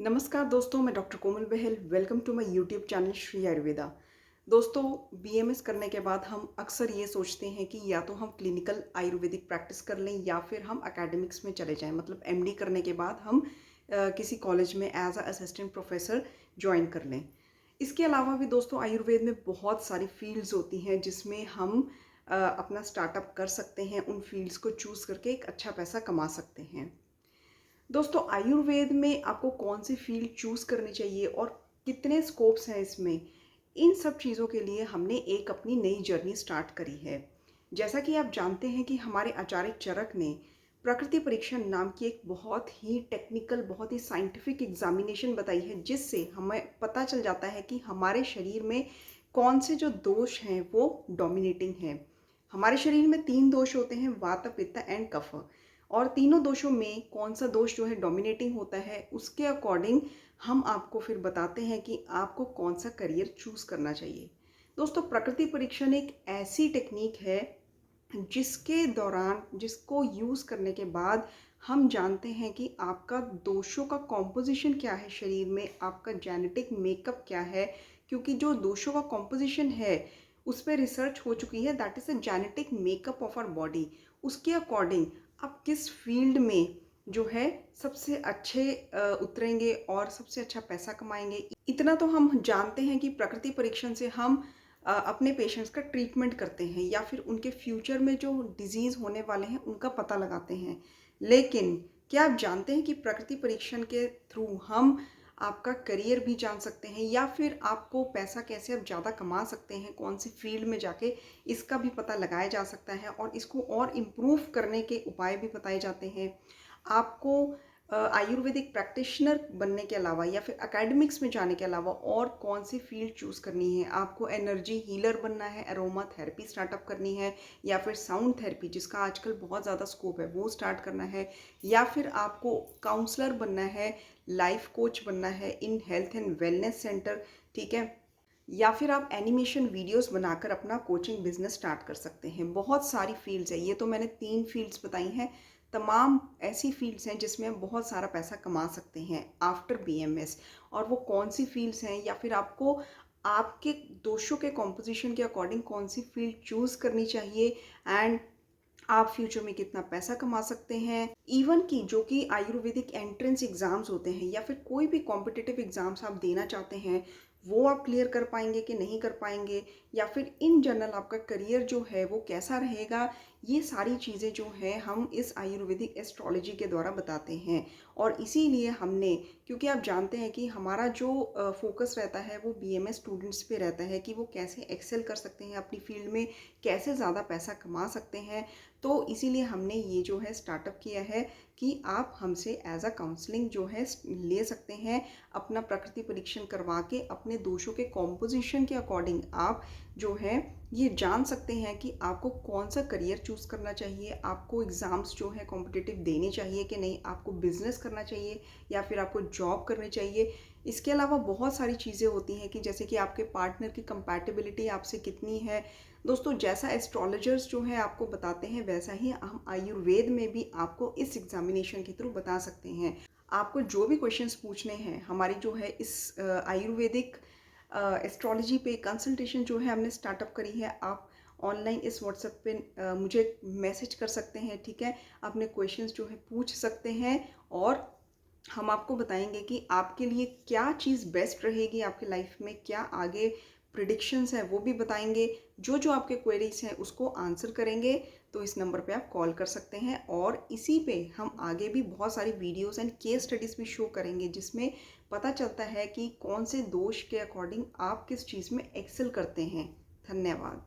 नमस्कार दोस्तों, मैं doctor Komal Behl. Welcome to my YouTube channel Shri Ayurveda. दोस्तों, बीएमएस करने के बाद हम अक्सर ये सोचते हैं कि या तो हम क्लिनिकल आयुर्वेदिक प्रैक्टिस कर लें या फिर हम एकेडमिक्स में चले जाएं। मतलब एमडी करने के बाद हम किसी कॉलेज में as a assistant professor join कर लें। इसके अलावा भी दोस्तों आयुर्वेद में बहुत सारी फील्ड्स होती हैं जिसमें हम अपना स्टार्टअप कर सकते हैं। उन फील्ड्स को चूज़ करके एक अच्छा पैसा कमा सकते हैं। दोस्तों, आयुर्वेद में आपको कौन सी फील्ड चूज़ करनी चाहिए और कितने स्कोप्स हैं इसमें, इन सब चीज़ों के लिए हमने एक अपनी नई जर्नी स्टार्ट करी है। जैसा कि आप जानते हैं कि हमारे आचार्य चरक ने प्रकृति परीक्षण नाम की एक बहुत ही टेक्निकल, बहुत ही साइंटिफिक एग्जामिनेशन बताई है, जिससे हमें पता चल जाता है कि हमारे शरीर में कौन से जो दोष हैं वो डोमिनेटिंग हैं। हमारे शरीर में 3 दोष होते हैं, वात, पित्त एंड कफ। और तीनों दोषों में कौन सा दोष जो है डोमिनेटिंग होता है, उसके अकॉर्डिंग हम आपको फिर बताते हैं कि आपको कौन सा करियर चूज़ करना चाहिए। दोस्तों, प्रकृति परीक्षण एक ऐसी टेक्निक है जिसके दौरान, जिसको यूज़ करने के बाद हम जानते हैं कि आपका दोषों का कॉम्पोजिशन क्या है शरीर में, आपका जेनेटिक मेकअप क्या है। क्योंकि जो दोषों का कॉम्पोजिशन है उस पर रिसर्च हो चुकी है, that is the genetic makeup of our body. उसके अकॉर्डिंग आप किस फील्ड में जो है सबसे अच्छे उतरेंगे और सबसे अच्छा पैसा कमाएंगे। इतना तो हम जानते हैं कि प्रकृति परीक्षण से हम अपने पेशेंट्स का ट्रीटमेंट करते हैं या फिर उनके फ्यूचर में जो डिजीज़ होने वाले हैं उनका पता लगाते हैं। लेकिन क्या आप जानते हैं कि प्रकृति परीक्षण के थ्रू हम आपका करियर भी जान सकते हैं या फिर आपको पैसा कैसे आप ज़्यादा कमा सकते हैं, कौन सी फील्ड में जाके, इसका भी पता लगाया जा सकता है और इसको और इम्प्रूव करने के उपाय भी बताए जाते हैं। आपको आयुर्वेदिक प्रैक्टिशनर बनने के अलावा या फिर एकेडमिक्स में जाने के अलावा और कौन सी फील्ड चूज़ करनी है। आपको एनर्जी हीलर बनना है, एरोमा थेरेपी स्टार्टअप करनी है, या फिर साउंड थेरेपी जिसका आजकल बहुत ज़्यादा स्कोप है वो स्टार्ट करना है, या फिर आपको काउंसलर बनना है, लाइफ कोच बनना है in health and wellness centre, ठीक है, या फिर आप एनिमेशन वीडियोस बनाकर अपना कोचिंग बिजनेस स्टार्ट कर सकते हैं। बहुत सारी फील्ड्स है, ये तो मैंने 3 फील्ड्स बताई हैं। तमाम ऐसी फील्ड्स हैं जिसमें हम बहुत सारा पैसा कमा सकते हैं आफ्टर बीएमएस। और वो कौन सी फील्ड्स हैं या फिर आपको आपके दोषों के कॉम्पोजिशन के अकॉर्डिंग कौन सी फील्ड चूज़ करनी चाहिए, एंड आप फ्यूचर में कितना पैसा कमा सकते हैं। इवन कि जो कि आयुर्वेदिक एंट्रेंस एग्जाम्स होते हैं या फिर कोई भी कॉम्पिटिटिव एग्जाम्स आप देना चाहते हैं, वो आप क्लियर कर पाएंगे कि नहीं कर पाएंगे, या फिर इन जनरल आपका करियर जो है वो कैसा रहेगा। ये सारी चीज़ें जो हैं हम इस आयुर्वेदिक एस्ट्रोलॉजी के द्वारा बताते हैं। और इसीलिए हमने, क्योंकि आप जानते हैं कि हमारा जो फोकस रहता है वो बीएमएस स्टूडेंट्स पे रहता है कि वो कैसे एक्सेल कर सकते हैं अपनी फील्ड में, कैसे ज़्यादा पैसा कमा सकते हैं। तो इसीलिए हमने ये जो है स्टार्टअप किया है कि आप हमसे एज अ काउंसलिंग जो है ले सकते हैं। अपना प्रकृति परीक्षण करवा के अपने दोषों के कॉम्पोजिशन के अकॉर्डिंग आप जो है ये जान सकते हैं कि आपको कौन सा करियर चूज़ करना चाहिए, आपको एग्ज़ाम्स जो है कॉम्पिटिटिव देने चाहिए कि नहीं, आपको बिजनेस करना चाहिए या फिर आपको जॉब करनी चाहिए। इसके अलावा बहुत सारी चीज़ें होती हैं कि जैसे कि आपके पार्टनर की कंपैटिबिलिटी आपसे कितनी है। दोस्तों, जैसा एस्ट्रोलॉजर्स जो है आपको बताते हैं वैसा ही हम आयुर्वेद में भी आपको इस एग्जामिनेशन के थ्रू बता सकते हैं। आपको जो भी क्वेश्चंस पूछने हैं, हमारी जो है इस आयुर्वेदिक एस्ट्रोलॉजी पे कंसल्टेशन जो है हमने स्टार्टअप करी है। आप ऑनलाइन इस व्हाट्सएप पे मुझे मैसेज कर सकते हैं, ठीक है, अपने क्वेश्चंस जो है पूछ सकते हैं और हम आपको बताएंगे कि आपके लिए क्या चीज़ बेस्ट रहेगी आपकी लाइफ में, क्या आगे प्रिडिक्शंस है वो भी बताएंगे। जो जो आपके क्वेरीज हैं उसको आंसर करेंगे। तो इस नंबर पे आप कॉल कर सकते हैं और इसी पे हम आगे भी बहुत सारी वीडियोस एंड केस स्टडीज़ भी शो करेंगे जिसमें पता चलता है कि कौन से दोष के अकॉर्डिंग आप किस चीज़ में एक्सेल करते हैं। धन्यवाद।